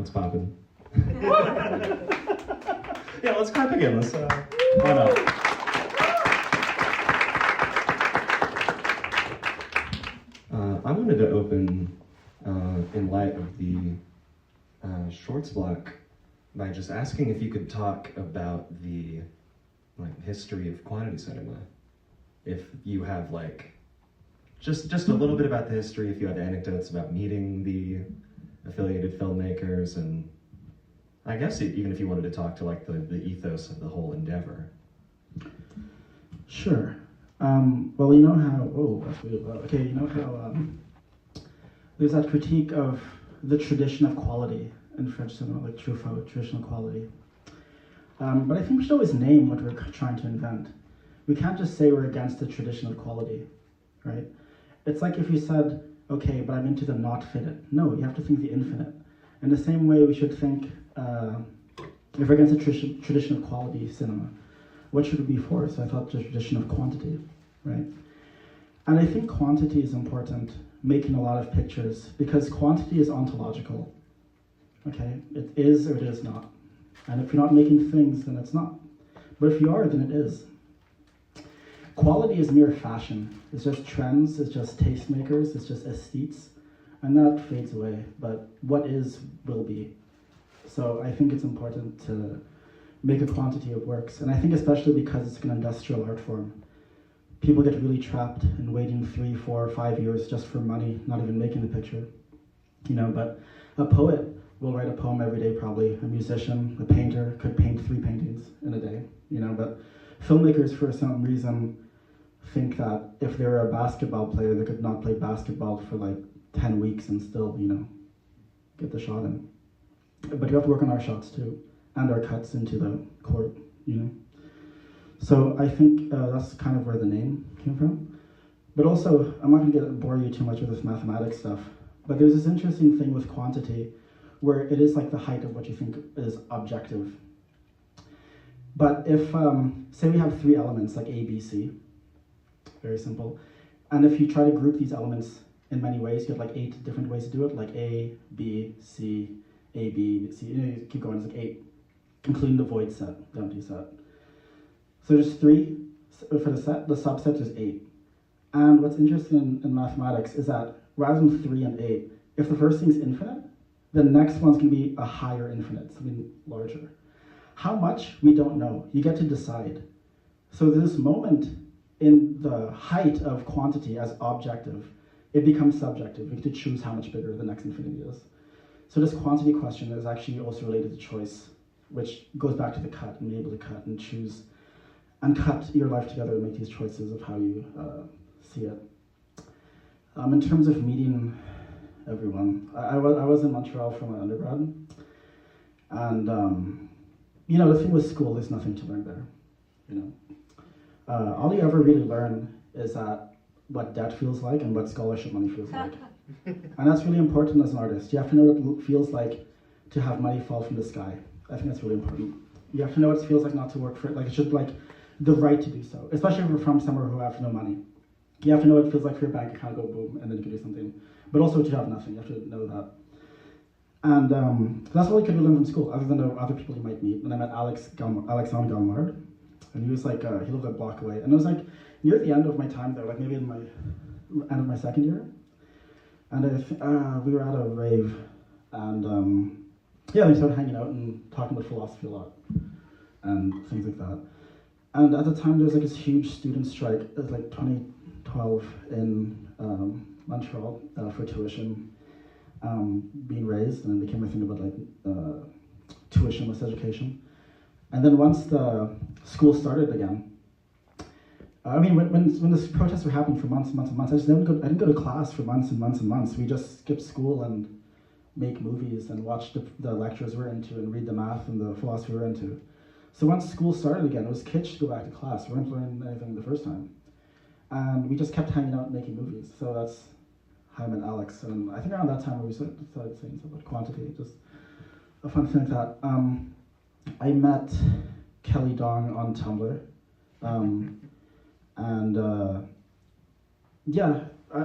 What's poppin'? Yeah, let's clap again. Let's, why not? I wanted to open, in light of the shorts block, by just asking if you could talk about the history of quantity cinema. If you have just a little bit about the history, if you have anecdotes about meeting the affiliated filmmakers, and I guess even if you wanted to talk to the ethos of the whole endeavor. Sure. Well, you know how, you know how there's that critique of the tradition of quality in French cinema, like Truffaut, traditional quality. But I think we should always name what we're trying to invent. We can't just say we're against the tradition of quality, right? It's like if you said, okay, but I'm into the not fitted. No, you have to think the infinite. In the same way, we should think, if we're against the tradition of quality cinema, what should it be for? So I thought the tradition of quantity, right? And I think quantity is important, making a lot of pictures, because quantity is ontological, okay? It is or it is not. And if you're not making things, then it's not. But if you are, then it is. Quality is mere fashion. It's just trends, it's just tastemakers, it's just aesthetes, and that fades away. But what is, will be. So I think it's important to make a quantity of works. And I think especially because it's an industrial art form, people get really trapped in waiting 3, 4, 5 years just for money, not even making the picture. You know, but a poet will write a poem every day probably. A musician, a painter could paint 3 paintings in a day, you know, but filmmakers for some reason think that if they were a basketball player, they could not play basketball for 10 weeks and still, you know, get the shot in. But you have to work on our shots too, and our cuts into the court, you know. So I think that's kind of where the name came from. But also, I'm not going to bore you too much with this mathematics stuff, but there's this interesting thing with quantity where it is like the height of what you think is objective. But if, say we have 3 elements like A, B, C, very simple, and if you try to group these elements in many ways, you have 8 different ways to do it, like A, B, C, A, B, C, you keep going, it's 8, including the void set, the empty set. So there's 3 for the set, the subset is 8. And what's interesting in mathematics is that rather than 3 and 8, if the first thing is infinite, the next one's going to be a higher infinite, something larger. How much? We don't know. You get to decide. So this moment in the height of quantity as objective, it becomes subjective. We get to choose how much bigger the next infinity is. So this quantity question is actually also related to choice, which goes back to the cut and being able to cut and choose and cut your life together and make these choices of how you see it. In terms of meeting everyone, I was in Montreal for my undergrad, and you know, the thing with school, there's nothing to learn there. You know, all you ever really learn is that what debt feels like and what scholarship money feels like, and that's really important as an artist. You have to know what it feels like to have money fall from the sky. I think that's really important. You have to know what it feels like not to work for it. It should the right to do so, especially if you're from somewhere who have no money. You have to know what it feels like for your bank account to go boom, and then you can do something. But also to have nothing, you have to know that. And that's all you could learn from school, other than the other people you might meet. And I met Alexandre Galmard, and he was he lived a block away. And it was near the end of my time there, maybe in my end of my second year. And we were at a rave, and we started hanging out and talking about philosophy a lot, and things like that. And at the time, there was this huge student strike. It was 2012 in Montreal for tuition being raised, and it became a thing about tuitionless education. And then once the school started again, when this protests were happening for months and months and months, I didn't go to class for months and months and months. We just skipped school and make movies and watch the lectures we're into and read the math and the philosophy we're into. So once school started again, it was kitsch to go back to class. We weren't learning anything the first time. And we just kept hanging out and making movies. So that's how I met Alex. And I think around that time we started saying something about quantity, just a fun thing like that. I met Kelly Dong on Tumblr. I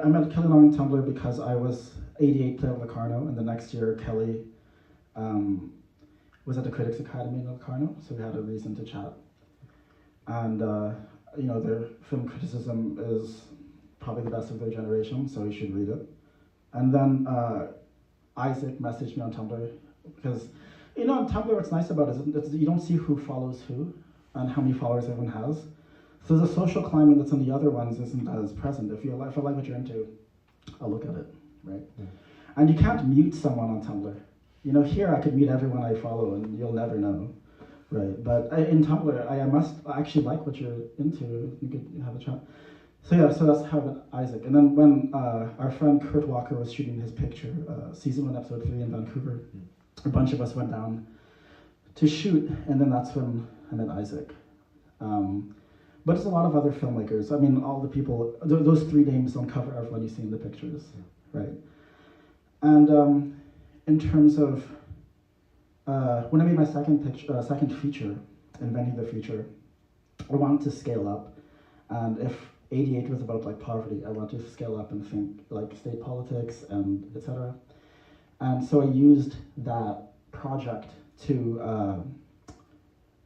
met Kelly Dong on Tumblr because I was 88 player of Locarno, and the next year Kelly was at the Critics Academy in Locarno, so we had a reason to chat. And their film criticism is probably the best of their generation, so you should read it. And then Isaac messaged me on Tumblr, because on Tumblr what's nice about it is you don't see who follows who and how many followers everyone has. So the social climate that's in the other ones isn't as present. If I like what you're into, I'll look at it, right? Yeah. And you can't mute someone on Tumblr. Here I could mute everyone I follow and you'll never know, right? But in Tumblr, I must actually like what you're into. You could have a chat. So that's how I met Isaac. And then when our friend Kurt Walker was shooting his picture, season 1, episode 3 in Vancouver, a bunch of us went down to shoot, and then that's when I met Isaac. But there's a lot of other filmmakers. I mean, all the people, those 3 names don't cover everyone you see in the pictures, right? And in terms of, when I made my second feature, Inventing the Future, I wanted to scale up. And if 88 was about like poverty, I wanted to scale up and think like state politics and etc. And so I used that project to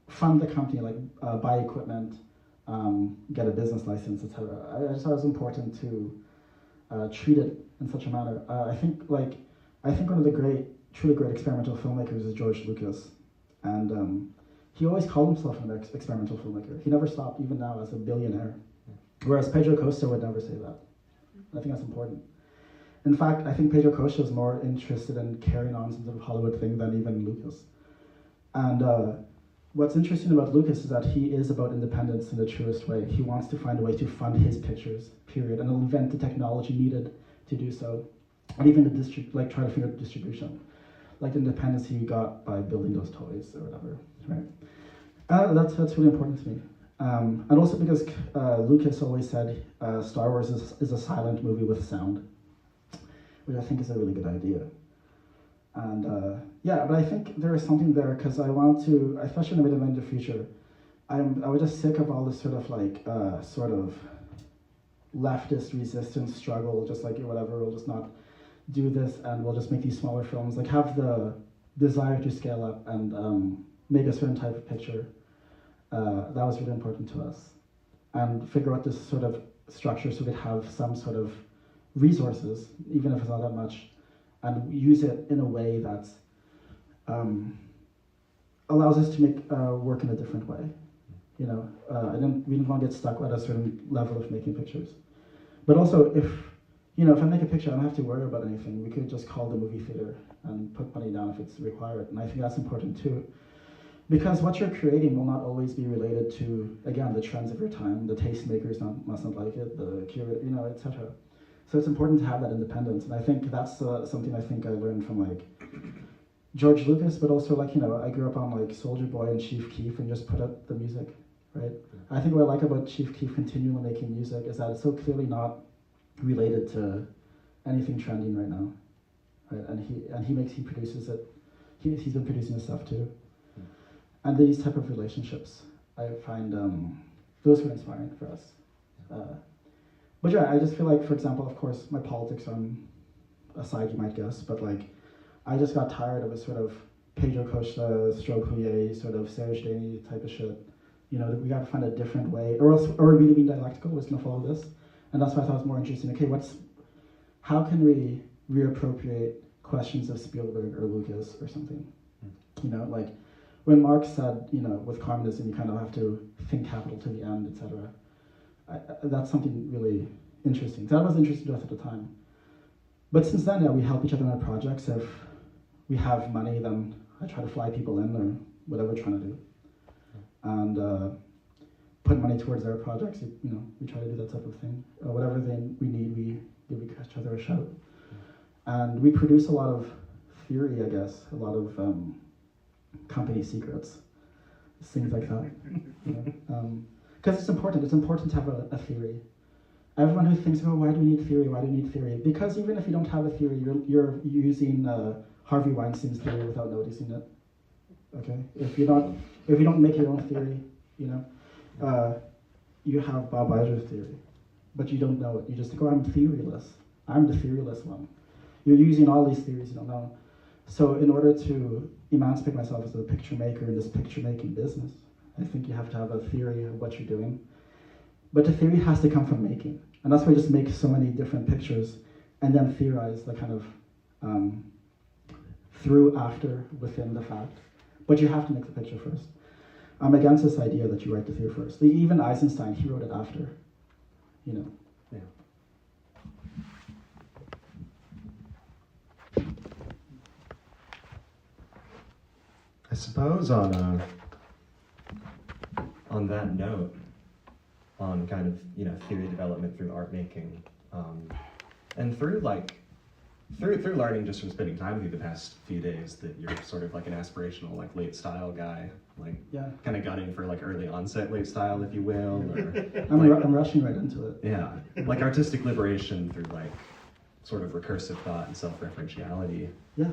fund the company, like buy equipment, get a business license, etc. I just thought it was important to treat it in such a manner. I think one of the truly great experimental filmmakers is George Lucas, and he always called himself an experimental filmmaker. He never stopped, even now as a billionaire. Whereas Pedro Costa would never say that. I think that's important. In fact, I think Pedro Costa is more interested in carrying on some sort of Hollywood thing than even Lucas. And what's interesting about Lucas is that he is about independence in the truest way. He wants to find a way to fund his pictures, period, and he'll invent the technology needed to do so, and even try to figure out the distribution, like the independence he got by building those toys or whatever, right? That's really important to me. And also because Lucas always said Star Wars is a silent movie with sound, which I think is a really good idea. And but I think there is something there because I want to, especially in the middle of the future, I was just sick of all this sort of leftist resistance struggle, just like whatever, we'll just not do this and we'll just make these smaller films, like have the desire to scale up and make a certain type of picture. That was really important to us, and figure out this sort of structure so we could have some sort of resources, even if it's not that much, and use it in a way that allows us to make work in a different way. We didn't want to get stuck at a certain level of making pictures. But also, if I make a picture, I don't have to worry about anything. We could just call the movie theater and put money down if it's required, and I think that's important too. Because what you're creating will not always be related to, again, the trends of your time. The tastemakers must not like it, the curator, etc. So it's important to have that independence, and I think that's something I think I learned from like George Lucas, but also like I grew up on like Soulja Boy and Chief Keef and just put out the music, right? I think what I like about Chief Keef continually making music is that it's so clearly not related to anything trending right now, right? And he produces it. He's been producing his stuff too. And these type of relationships, I find those were inspiring for us. But yeah, I just feel like, for example, of course, my politics are on a side, you might guess, but like, I just got tired of a sort of Pedro Costa, Strobe Huye, sort of Serge Daney type of shit. We got to find a different way, or really being dialectical was going to follow this. And that's why I thought it was more interesting. Okay, how can we reappropriate questions of Spielberg or Lucas or something? Like, when Marx said, with communism, you kind of have to think capital to the end, etc. That's something really interesting. That was interesting to us at the time. But since then, we help each other in our projects. If we have money, then I try to fly people in or whatever we're trying to do. And put money towards our projects. We try to do that type of thing. Whatever we need, we give each other a shout. And we produce a lot of theory, I guess, a lot of company secrets, things like that. Because it's important. It's important to have a theory. Everyone who thinks, why do we need theory? Why do we need theory? Because even if you don't have a theory, you're using Harvey Weinstein's theory without noticing it. Okay, if you don't make your own theory, you have Bob Iger's theory, but you don't know it. You just think, I'm theoryless. I'm the theoryless one. You're using all these theories you don't know. So in order to emancipate myself as a picture maker in this picture making business, I think you have to have a theory of what you're doing. But the theory has to come from making. And that's why I just make so many different pictures and then theorize the kind of through, after, within the fact. But you have to make the picture first. I'm against this idea that you write the theory first. Even Eisenstein, he wrote it after, you know. Yeah. I suppose on that note, on kind of, you know, theory development through art making, and through learning just from spending time with you the past few days that you're sort of like an aspirational, like late style guy, like kind of gunning for like early onset late style, if you will, or I'm rushing right into it. Yeah, like artistic liberation through like sort of recursive thought and self-referentiality. Yeah.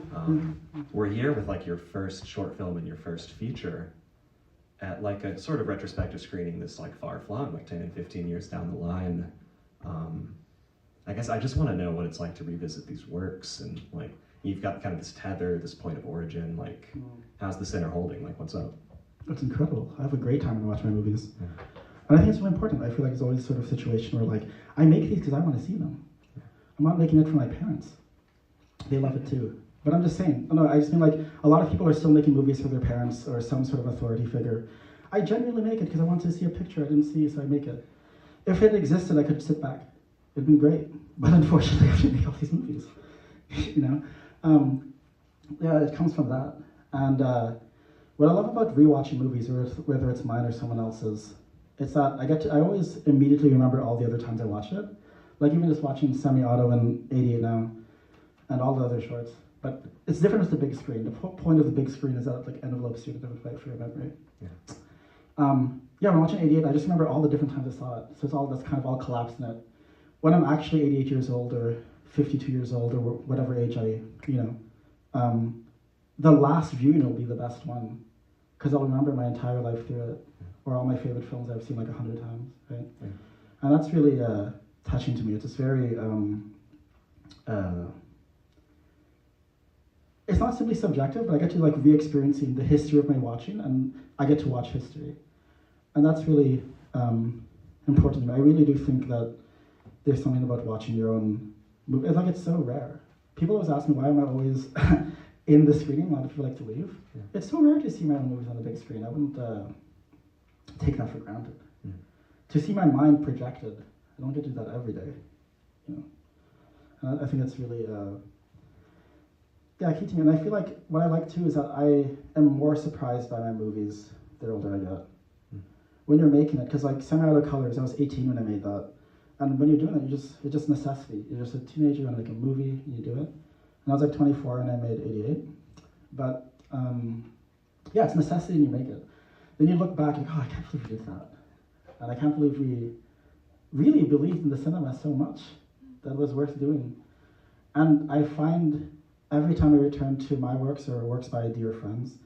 We're here with like your first short film and your first feature at like a sort of retrospective screening that's like far flung, like 10 and 15 years down the line. I guess I just want to know what it's like to revisit these works, and like you've got kind of this tether, this point of origin, like how's the center holding, like what's up? It's incredible. I have a great time when I watch my movies. Yeah. And I think it's really important. I feel like it's always sort of a situation where like, I make these because I want to see them. I'm not making it for my parents. They love it too. But I'm just saying, no, I just mean like a lot of people are still making movies for their parents or some sort of authority figure. I genuinely make it because I want to see a picture I didn't see, so I make it. If it existed, I could sit back. It'd been great. But unfortunately, I have to make all these movies. You know? Yeah, it comes from that. And what I love about rewatching movies, whether it's mine or someone else's, it's that I always immediately remember all the other times I watched it. Like even just watching Semi-Auto and 88 Now and all the other shorts. But it's different with the big screen. The point of the big screen is that it like envelopes you in a different way for your memory. Yeah. Yeah, when watching 88, I just remember all the different times I saw it. So it's all that's kind of all collapsed in it. When I'm actually 88 years old or 52 years old or whatever age the last viewing will be the best one because I'll remember my entire life through it, or all my favorite films I've seen like 100 times, right? Yeah. And that's really touching to me. It's just very, it's not simply subjective, but I get to like re-experiencing the history of my watching, and I get to watch history. And that's really important to me. I really do think that there's something about watching your own movie. It's like it's so rare. People always ask me why am I always in the screening, a lot of people like to leave. Yeah. It's so rare to see my own movies on the big screen. I wouldn't take that for granted. Yeah. To see my mind projected, I don't get to do that every day. You know, and I think that's really key to me. And I feel like what I like too is that I am more surprised by my movies the older I get. When you're making it, because like Semi-Auto Colors, I was 18 when I made that. And when you're doing it, it's just necessity. You're just a teenager and like a movie, and you do it. And I was like 24 and I made 88. But yeah, it's necessity and you make it. Then you look back and go, oh, I can't believe we did that. And I can't believe we really believed in the cinema so much that it was worth doing. And I find every time I return to my works or works by dear friends,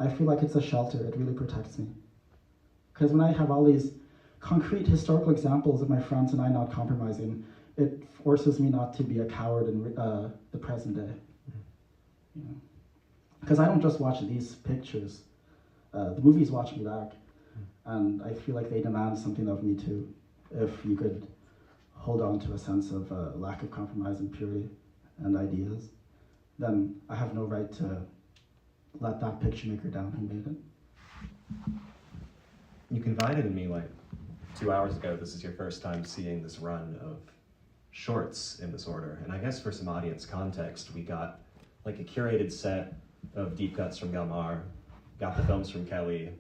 I feel like it's a shelter. It really protects me. Because when I have all these concrete historical examples of my friends and I not compromising, it forces me not to be a coward in the present day. You know? Because I don't just watch these pictures. The movies watch me back. And I feel like they demand something of me too. If you could hold on to a sense of lack of compromise and purity and ideas, then I have no right to let that picture maker down who made it. You confided in me like 2 hours ago, this is your first time seeing this run of shorts in this order. And I guess for some audience context, we got like a curated set of deep cuts from Galmar, got the films from Kelly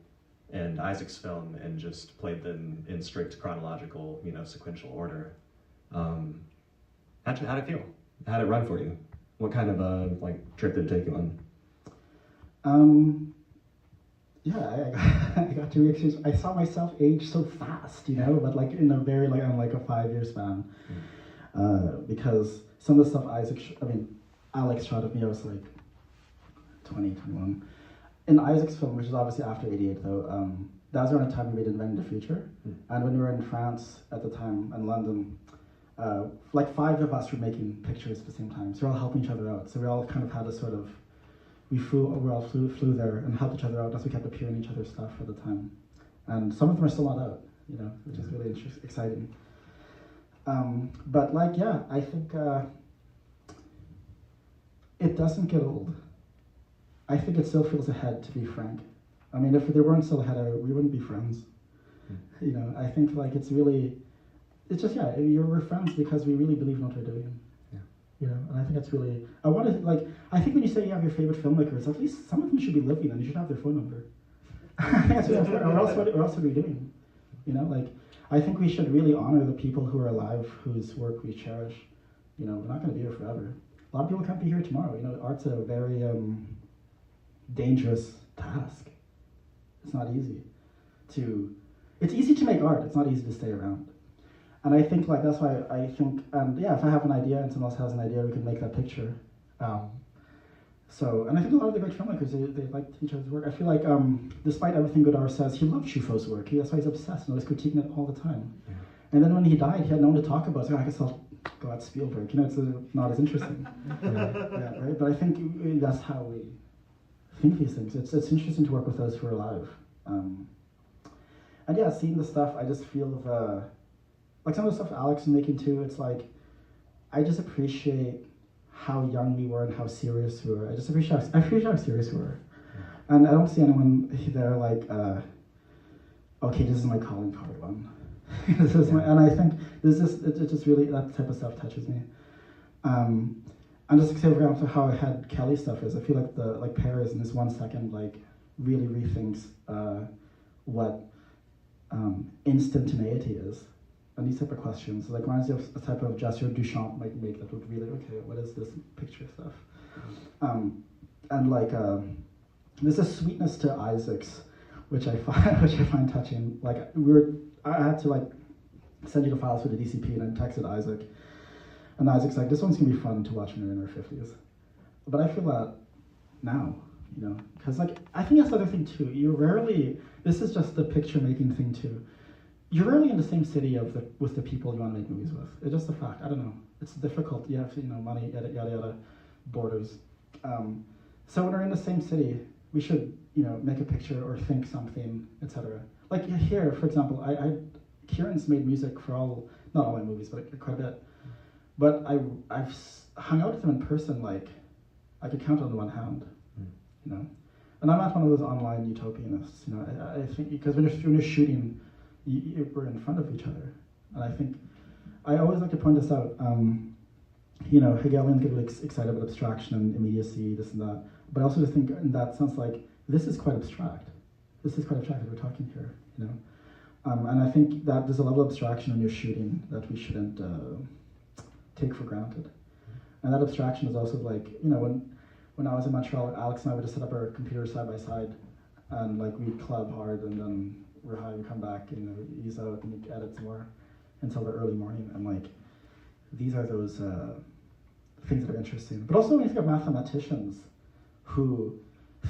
and Isaac's film, and just played them in strict chronological, sequential order. How'd it feel? How'd it run for you? What kind of trip did it take you on? Yeah, I got to experience. I saw myself age so fast, but like in a very on like a 5-year span, because some of the stuff Alex shot of me, I was like 20, 21. In Isaac's film, which is obviously after 88 though, that was around the time we made Inventing the Future, and when we were in France at the time and London, like 5 of us were making pictures at the same time, so we're all helping each other out. So we all kind of had a sort of we all flew there and helped each other out as we kept appearing each other's stuff at the time. And some of them are still not out, which is really exciting. But like, yeah, I think it doesn't get old. I think it still feels ahead, to be frank. I mean, if they weren't still ahead, we wouldn't be friends. I think like it's just, yeah, we're friends because we really believe in what we're doing. And I think that's really, I think when you say you have your favorite filmmakers, at least some of them should be living and you should have their phone number. I think that's really important, or else what are we doing? I think we should really honor the people who are alive, whose work we cherish. We're not going to be here forever. A lot of people can't be here tomorrow. Art's a very dangerous task. It's not easy it's easy to make art, it's not easy to stay around. And I think that's why I think, if I have an idea and someone else has an idea, we can make that picture. And I think a lot of the great filmmakers, they like each other's work. I feel like, despite everything Godard says, he loved Truffaut's work. That's why he's obsessed and he's critiquing it all the time. Yeah. And then when he died, he had no one to talk about. So I guess I'll go at Spielberg. It's not as interesting. Right? But I think that's how we think these things. It's interesting to work with those who are alive. And yeah, seeing the stuff, I just feel like some of the stuff Alex is making too, it's like, I just appreciate how young we were and how serious we were. I appreciate how serious we were. And I don't see anyone there like, okay, this is my calling card one. And I think it just really, that type of stuff touches me. And just to say, for example, how ahead Kelly's stuff is, I feel like Paris in this 1 second, really rethinks what instantaneity is. And these type of questions, reminds you of a type of gesture Duchamp might make that would really, okay, what is this picture stuff? There's a sweetness to Isaac's, which I find touching. I had to send you the files for the DCP, and I texted Isaac, and Isaac's like, this one's gonna be fun to watch when you're in our 50s. But I feel that now, because I think that's the other thing too. This is just the picture making thing too. You're rarely in the same city with the people you want to make movies with. It's just a fact. I don't know. It's difficult. You have money, yada yada yada, borders. So when we're in the same city, we should make a picture or think something, etc. Like here, for example, Kieran's made music for not all my movies, but quite a bit. But I've hung out with him in person I could count on one hand, And I'm not one of those online utopianists, I think because when you're shooting, we're in front of each other. And I think, I always like to point this out, Hegelians get really excited about abstraction and immediacy, this and that, but I also just think in that sense, this is quite abstract. This is quite abstract that we're talking here, And I think that there's a level of abstraction when you're shooting that we shouldn't take for granted. And that abstraction is also when I was in Montreal, Alex and I would just set up our computers side by side, and we'd club hard, and then we're high, we come back, ease out, and we edit some more until the early morning. And these are those things that are interesting. But also when you think of mathematicians who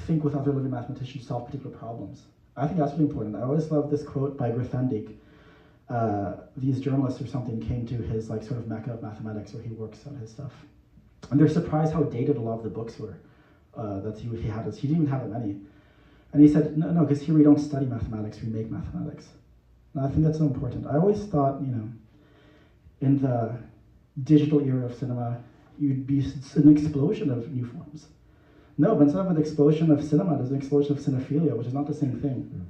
think with other living mathematicians to solve particular problems, I think that's really important. I always love this quote by Grothendieck. These journalists or something came to his sort of mecca of mathematics where he works on his stuff. And they're surprised how dated a lot of the books were that he had. He didn't even have that many. And he said, no, because here we don't study mathematics, we make mathematics. And I think that's so important. I always thought, in the digital era of cinema, you'd be an explosion of new forms. No, but instead of an explosion of cinema, there's an explosion of cinephilia, which is not the same thing.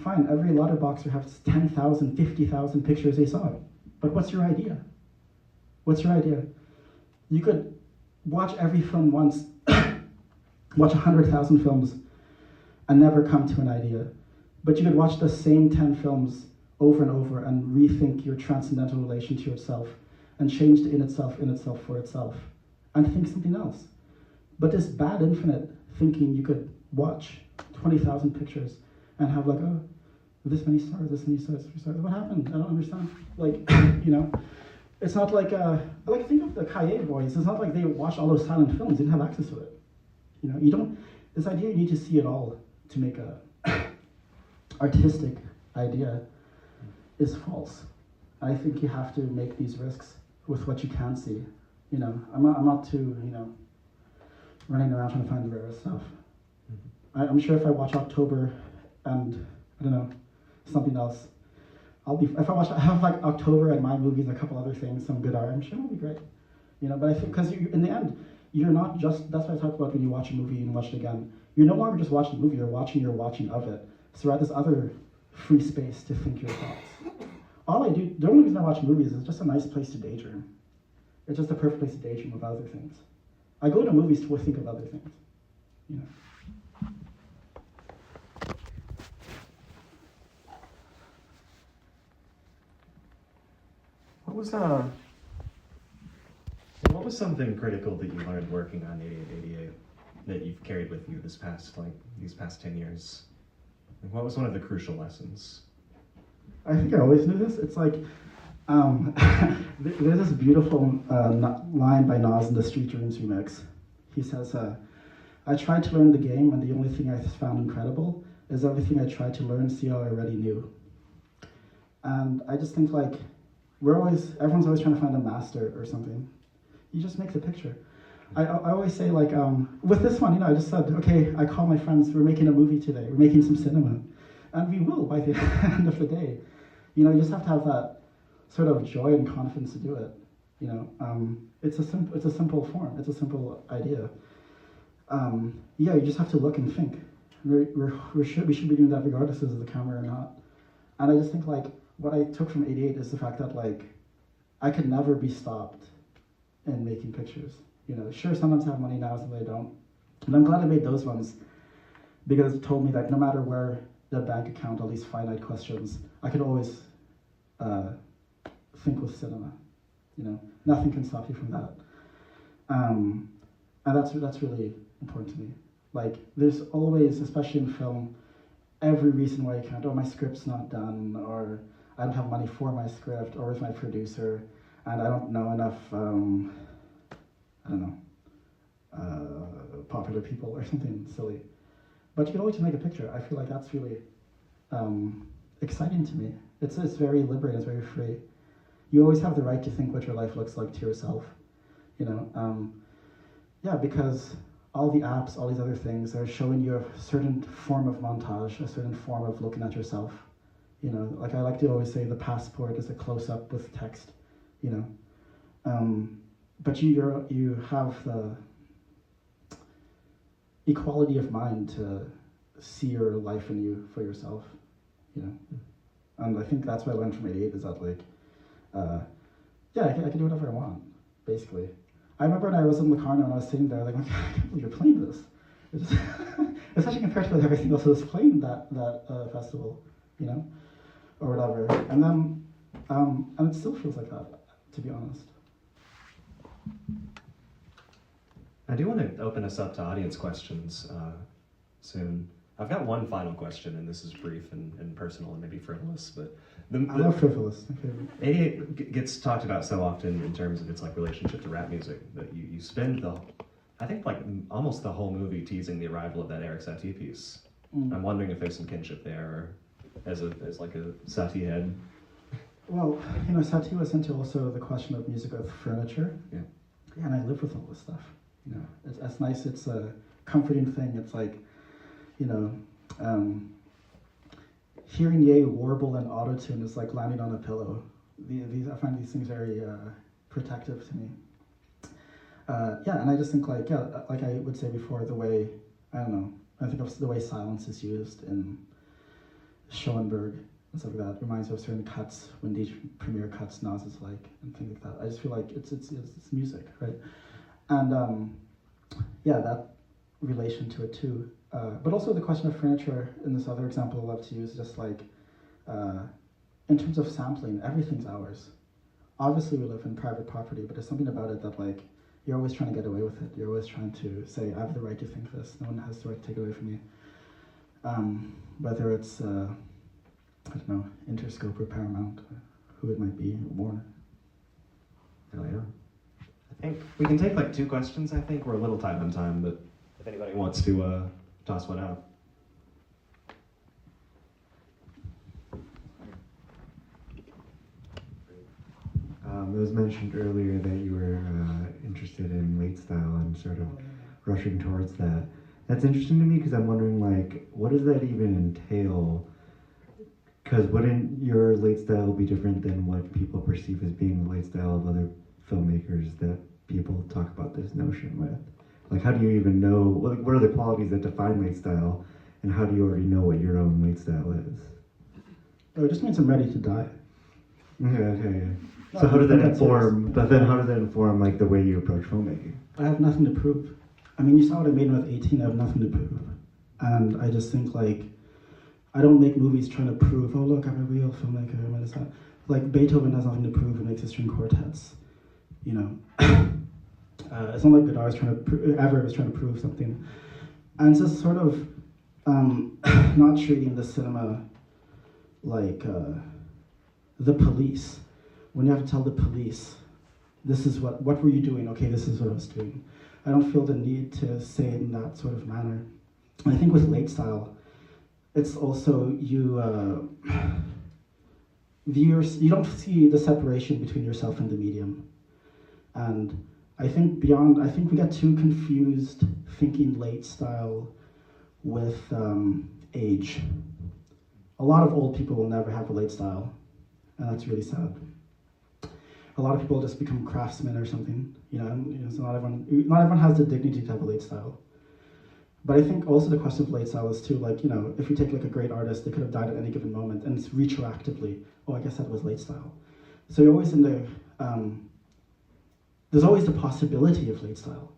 Fine, every letterboxer has 10,000, 50,000 pictures they saw. But what's your idea? What's your idea? You could watch every film once, watch 100,000 films, and never come to an idea. But you could watch the same 10 films over and over and rethink your transcendental relation to yourself and change the in itself, for itself, and think something else. But this bad infinite thinking, you could watch 20,000 pictures and have this many stars, this many stars, what happened? I don't understand. It's not think of the Cahiers boys. It's not like they watched all those silent films. They didn't have access to it. You don't, this idea you need to see it all to make a artistic idea is false. I think you have to make these risks with what you can see. I'm not too, running around trying to find the rarest stuff. I'm sure if I watch October and, I don't know, something else, if I have like October and my movies and a couple other things, some good art, I'm sure it'll be great. But I think, because in the end, you're not just, that's what I talk about when you watch a movie and watch it again. You're no longer just watching the movie, you're watching of it. So you're at this other free space to think your thoughts. The only reason I watch movies is just a nice place to daydream. It's just a perfect place to daydream of other things. I go to movies to think of other things, What was something critical that you learned working on 8888 that you've carried with you these past 10 years? What was one of the crucial lessons? I think I always knew this. It's like, there's this beautiful line by Nas in the Street Dreams remix. He says, I tried to learn the game, and the only thing I found incredible is everything I tried to learn, see, I already knew. And I just think like, everyone's always trying to find a master or something. You just make the picture. I always say like, with this one, I just said, okay, I call my friends, we're making a movie today, we're making some cinema. And we will by the end of the day. You just have to have that sort of joy and confidence to do it. It's a simple form, it's a simple idea. You just have to look and think. We should be doing that regardless of the camera or not. And I just think like, what I took from 88 is the fact that like, I could never be stopped in making pictures. Sure, sometimes I have money now, some I don't. And I'm glad I made those ones because it told me that no matter where the bank account, all these finite questions, I could always think with cinema. Nothing can stop you from that. And that's really important to me. Like, there's always, especially in film, every reason why you can't. Oh, my script's not done, or I don't have money for my script, or with my producer, and I don't know enough, popular people or something silly. But you can always make a picture. I feel like that's really exciting to me. It's very liberating, it's very free. You always have the right to think what your life looks like to yourself. Because all the apps, all these other things are showing you a certain form of montage, a certain form of looking at yourself. Like I like to always say, the passport is a close-up with text. But you have the equality of mind to see your life in you for yourself. And I think that's what I learned from 88 is that like, I can do whatever I want, basically. I remember when I was in Locarno and I was sitting there like, I can't believe you're playing this. It's just especially compared to everything else that was playing that festival, or whatever. And then, and it still feels like that, to be honest. I do want to open us up to audience questions soon. I've got one final question, and this is brief and personal and maybe frivolous, but I love frivolous. 88 gets talked about so often in terms of its like relationship to rap music that you spend I think like almost the whole movie teasing the arrival of that Eric Satie piece. I'm wondering if there's some kinship there, or as like a Satie head. Well, Satie was into also the question of music with furniture. Yeah. And I live with all this stuff. It's nice. It's a comforting thing. It's like, hearing Ye warble and autotune is like landing on a pillow. I find these things very protective to me. And I just think like I would say before, the way, I think of the way silence is used in Schoenberg and stuff like that reminds me of certain cuts, when these premiere cuts Nas is like, and things like that. I just feel like it's music, right? And that relation to it too. But also the question of furniture in this other example I love to use, just like, in terms of sampling, everything's ours. Obviously we live in private property, but there's something about it that like, you're always trying to get away with it. You're always trying to say, I have the right to think this. No one has the right to take it away from me. Whether it's, Interscope or Paramount, who it might be, Warner. Hell yeah. I think we can take like 2 questions, I think. We're a little tight on time, but if anybody wants to toss one out. It was mentioned earlier that you were interested in late style and sort of rushing towards that. That's interesting to me because I'm wondering, like, what does that even entail? Because wouldn't your late style be different than what people perceive as being the late style of other filmmakers that people talk about this notion with? Like, how do you even know, what are the qualities that define late style, and how do you already know what your own late style is? Oh, it just means I'm ready to die. Okay. No, So how does that that's inform, but then how does that inform, like, the way you approach filmmaking? I have nothing to prove. I mean, you saw what I made when I was 18, I have nothing to prove. And I just think, like, I don't make movies trying to prove, oh, look, I'm a real filmmaker. I mean, it's not, like, Beethoven has nothing to prove and makes his string quartets, you know. It's not like Godard is trying to ever was trying to prove something. And it's just sort of not treating the cinema like the police. When you have to tell the police, this is what were you doing? Okay, this is what I was doing. I don't feel the need to say it in that sort of manner. And I think with late style, it's also you don't see the separation between yourself and the medium. And I think we get too confused thinking late style with age. A lot of old people will never have a late style, and that's really sad. A lot of people just become craftsmen or something, you know, so not everyone has the dignity to have a late style. But I think also the question of late style is too, like, you know, if you take like a great artist, they could have died at any given moment, and it's retroactively, oh, I guess that was late style. So you're always in the, there's always the possibility of late style.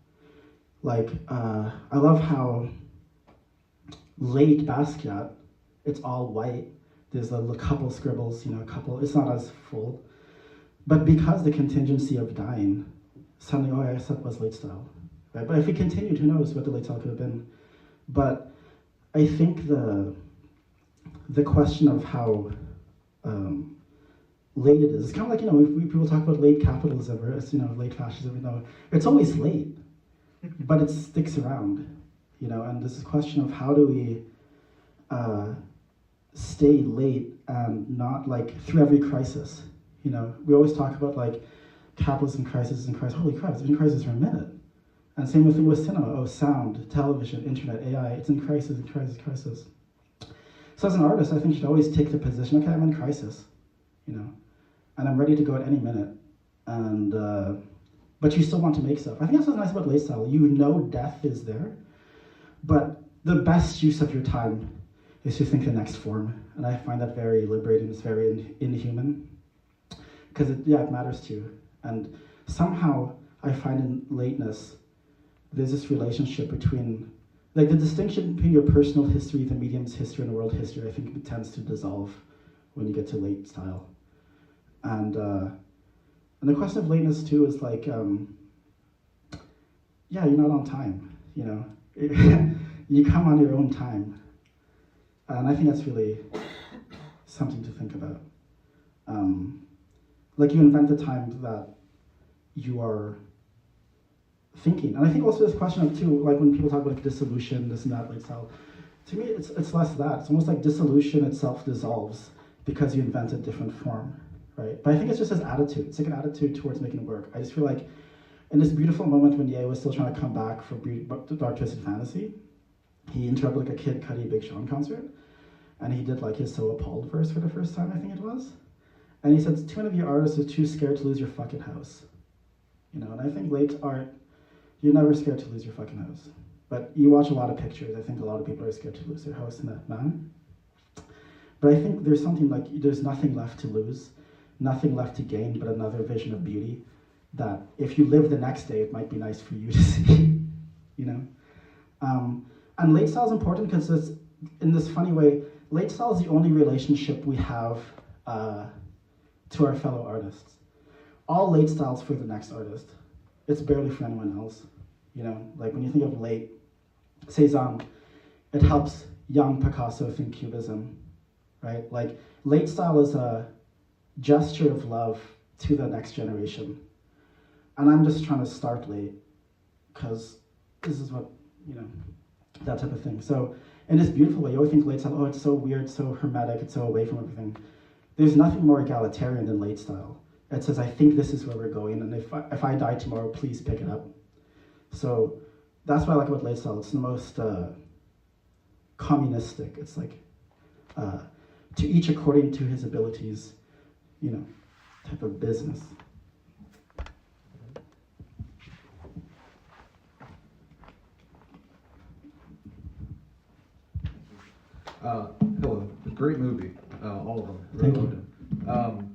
Like, I love how late Basquiat, it's all white. There's a couple scribbles, you know, it's not as full. But because the contingency of dying, suddenly, oh, I guess that was late style. Right? But if he continued, who knows what the late style could have been. But I think the question of how late it is, it's kind of like, you know, if people talk about late capitalism or, you know, late fascism, you know, it's always late, but it sticks around, you know, and there's a question of how do we stay late and not, like, through every crisis, you know. We always talk about, like, capitalism crisis and crisis. Holy crap, it's been in crisis for a minute. And same with cinema. Oh, sound, television, internet, AI, it's in crisis, crisis. So as an artist, I think you should always take the position, okay, I'm in crisis, you know, and I'm ready to go at any minute. And but you still want to make stuff. I think that's what's nice about late style. You know death is there, but the best use of your time is to think the next form. And I find that very liberating. It's very inhuman. Because it matters to you. And somehow I find in lateness, there's this relationship between, like, the distinction between your personal history, the medium's history, and the world history, I think it tends to dissolve when you get to late style. And the question of lateness too is like, you're not on time, you know. You come on your own time. And I think that's really something to think about. Like, you invent the time that you are thinking. And I think also this question of, too, like, when people talk about, like, dissolution, this and that, like, style, to me, it's less that. It's almost like dissolution itself dissolves because you invent a different form, right? But I think it's just his attitude. It's like an attitude towards making it work. I just feel like in this beautiful moment when Ye was still trying to come back for Dark Twisted Fantasy, he interrupted, like, a Kid Cudi Big Sean concert, and he did, like, his So Appalled verse for the first time, I think it was. And he said, too many of you artists are too scared to lose your fucking house. You know, and I think late art, you're never scared to lose your fucking house. But you watch a lot of pictures, I think a lot of people are scared to lose their house in that manner. But I think there's something like, there's nothing left to lose, nothing left to gain but another vision of beauty that if you live the next day, it might be nice for you to see, you know? And late style is important because it's, in this funny way, late style is the only relationship we have to our fellow artists. All late styles for the next artist. It's barely for anyone else. You know, like when you think of late Cézanne, it helps young Picasso think Cubism, right? Like, late style is a gesture of love to the next generation. And I'm just trying to start late because this is what, you know, that type of thing. So in this beautiful way, you always think late style, oh, it's so weird, so hermetic, it's so away from everything. There's nothing more egalitarian than late style. It says, I think this is where we're going, and if I die tomorrow, please pick it up. So that's what I like about late style. It's the most communistic. It's like to each according to his abilities, type of business. Hello. Great movie. All of them. Thank you. Loved it.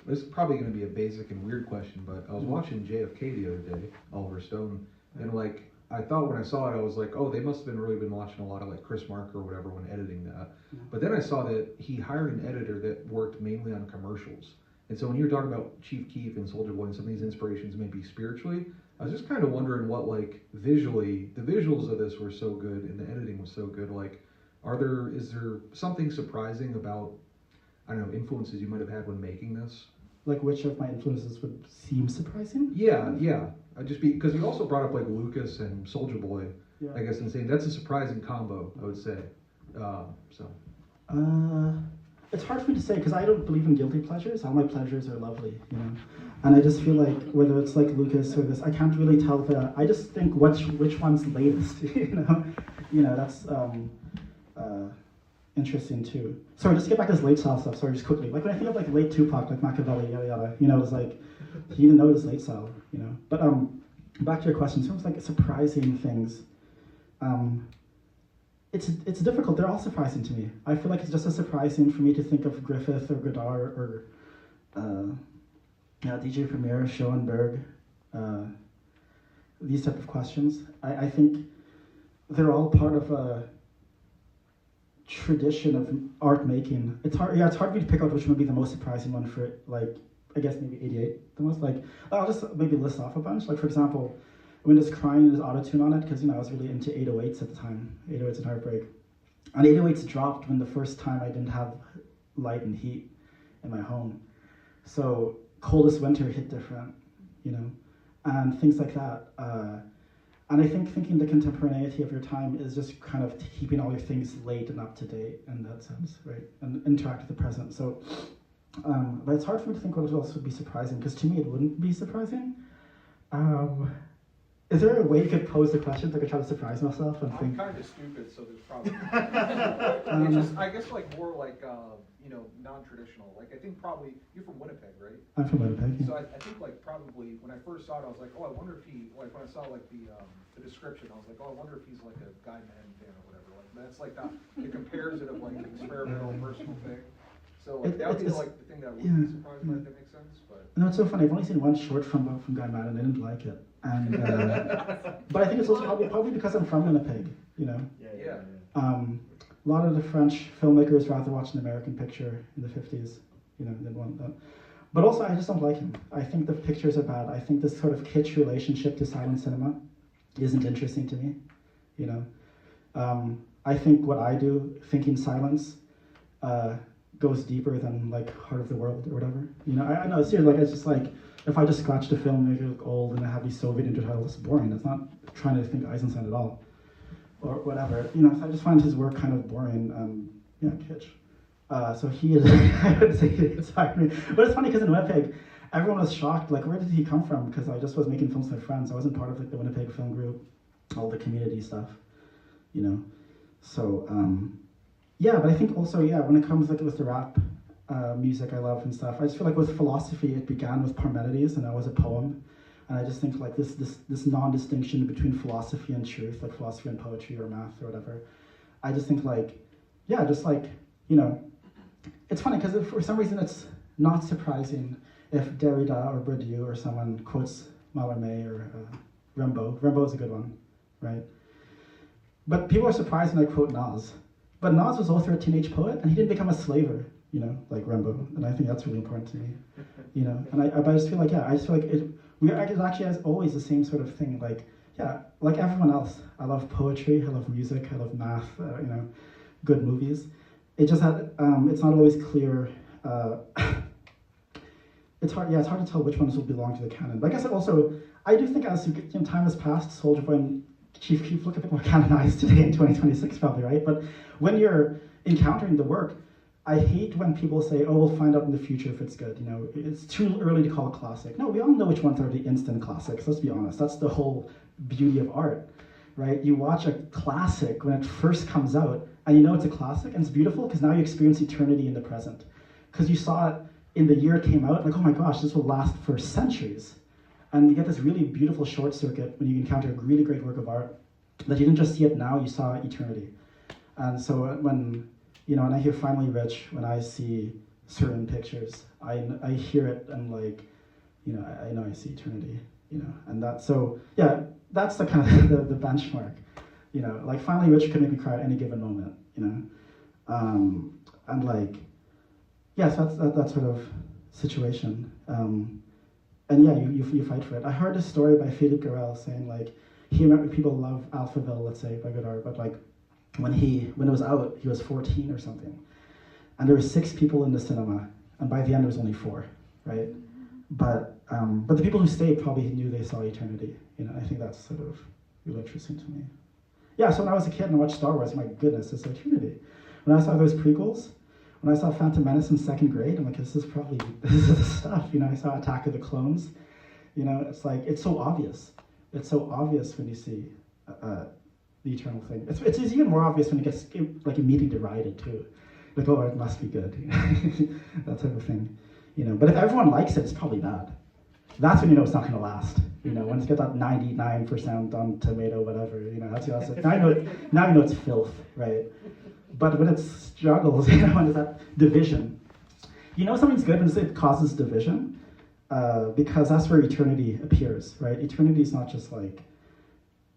This is probably going to be a basic and weird question, but I was watching JFK the other day, Oliver Stone, and like I thought when I saw it, I was like, oh, they must have really been watching a lot of like Chris Marker or whatever when editing that. Yeah. But then I saw that he hired an editor that worked mainly on commercials. And so when you were talking about Chief Keef and Soulja Boy and some of these inspirations maybe spiritually, I was just kind of wondering what like visually, the visuals of this were so good and the editing was so good. Like, is there something surprising about, I don't know, influences you might have had when making this? Like which of my influences would seem surprising? Yeah. Because you also brought up like Lucas and Soulja Boy. Yeah. I guess insane. That's a surprising combo, I would say. It's hard for me to say because I don't believe in guilty pleasures. All my pleasures are lovely, And I just feel like whether it's like Lucas or this, I can't really tell I just think which one's latest, That's interesting too. Sorry, just to get back to this late style stuff. Sorry, just quickly. Like when I think of like late Tupac, like Machiavelli, yada yada. It's like he didn't know it was late style, But back to your question, in terms of like surprising things, it's difficult. They're all surprising to me. I feel like it's just as surprising for me to think of Griffith or Godard or DJ Premier, Schoenberg, these type of questions. I think they're all part of a tradition of art making. It's hard for me to pick out which would be the most surprising one for it. Like, I guess maybe 88, the most. Like, I'll just maybe list off a bunch. Like, for example, when there's Crying, there's auto-tune on it, because, I was really into 808s at the time, 808s and Heartbreak. And 808s dropped when the first time I didn't have light and heat in my home. So, Coldest Winter hit different, and things like that. And I think thinking the contemporaneity of your time is just kind of keeping all your things late and up to date in that sense, right? And interact with the present. So, but it's hard for me to think what else would be surprising, because to me it wouldn't be surprising. Is there a way you could pose the question so I could try to surprise myself and think? I'm kind of stupid, so there's probably. I guess like more like non-traditional. Like I think probably you're from Winnipeg, right? I'm from Winnipeg. Yeah. So I think like probably when I first saw it, I was like, oh, I wonder if he like when I saw like the description, I was like, oh, I wonder if he's like a Guy Mann fan or whatever. Like that's like the comparison of like experimental personal thing. So like, that would be like the thing that would be surprised by, if that makes sense. But no, it's so funny. I've only seen one short from Guy Mann and I didn't like it. And but I think it's also probably because I'm from Winnipeg, Yeah. A lot of the French filmmakers rather watch an American picture in the 50s, than one that. But also, I just don't like him. I think the pictures are bad. I think this sort of kitsch relationship to silent cinema isn't interesting to me, I think what I do, thinking silence, goes deeper than like Heart of the World or whatever. I know, seriously, like it's just like, if I just scratched a film, make it look old, and I have these Soviet intertitles, it's boring. It's not trying to think Eisenstein at all, or whatever. So I just find his work kind of boring. Kitsch. So he is. I would say he inspired me. But it's funny because in Winnipeg, everyone was shocked. Like, where did he come from? Because I just was making films with my friends. I wasn't part of like the Winnipeg film group, all the community stuff. So but I think also when it comes like with the rap. Music I love and stuff. I just feel like with philosophy, it began with Parmenides, and that was a poem. And I just think like this non-distinction between philosophy and truth, like philosophy and poetry or math or whatever. I just think like, it's funny because for some reason it's not surprising if Derrida or Bourdieu or someone quotes Mallarmé or Rimbaud. Rimbaud is a good one, right? But people are surprised when I quote Nas. But Nas was also a teenage poet, and he didn't become a slaver. Like Rimbaud, and I think that's really important to me, and I just feel like, it actually has always the same sort of thing, like everyone else, I love poetry, I love music, I love math, good movies. It just had, it's not always clear, it's hard to tell which ones will belong to the canon, but I guess also, I do think as time has passed, Soulja Boy and Chief Keef look a bit more canonized today in 2026 probably, right? But when you're encountering the work, I hate when people say, oh, we'll find out in the future if it's good. It's too early to call it classic. No, we all know which ones are the instant classics. Let's be honest. That's the whole beauty of art. right? You watch a classic when it first comes out, and you know it's a classic, and it's beautiful because now you experience eternity in the present. Because you saw it in the year it came out, like, oh my gosh, this will last for centuries. And you get this really beautiful short circuit when you encounter a really great work of art that you didn't just see it now, you saw eternity. And so when, you know, and I hear Finally Rich, when I see certain pictures, I hear it and like, you know, I know I see eternity, you know, and that's the kind of the benchmark, you know, like Finally Rich could make me cry at any given moment, you know, and like, yes, that's that sort of situation, and yeah, you fight for it. I heard a story by Philippe Garel saying like, people love Alphaville, let's say, by good art, but like, when it was out, he was 14 or something, and there were 6 people in the cinema, and by the end there was only 4, right? But the people who stayed probably knew they saw eternity. You know, I think that's sort of really interesting to me. Yeah, so when I was a kid and I watched Star Wars, my goodness, it's eternity. When I saw those prequels, when I saw Phantom Menace in 2nd grade, I'm like, this is the stuff. You know, I saw Attack of the Clones. You know, it's like, it's so obvious. It's so obvious when you see the eternal thing. It's even more obvious when it gets like immediately derided too. Like, oh, it must be good. That type of thing. You know, but if everyone likes it, it's probably bad. That's when you know it's not going to last. You know, when it's got that 99% on tomato, whatever. You know, that's now you know it's filth, right? But when it struggles, you know, when there's that division, you know something's good when it causes division, because that's where eternity appears, right? Eternity is not just like,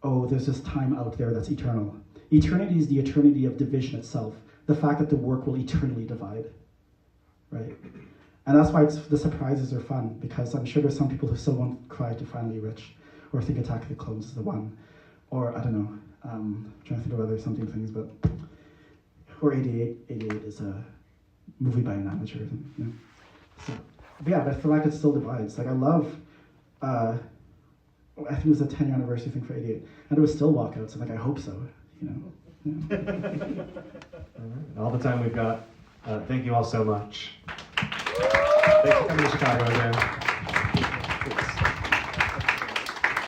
oh, there's this time out there that's eternal. Eternity is the eternity of division itself. The fact that the work will eternally divide, right? And that's why the surprises are fun, because I'm sure there's some people who still won't cry to Finally Rich, or think Attack of the Clones is the one, or I don't know, I'm trying to think of other something things, but, or 88 is a movie by an amateur, you know? So, but yeah, but I feel like it still divides. Like I love, I think it was a 10-year anniversary thing for 88, and it was still walkouts, and like I hope so, you know? Yeah. All the time we've got. Thank you all so much. Thanks for coming to Chicago again.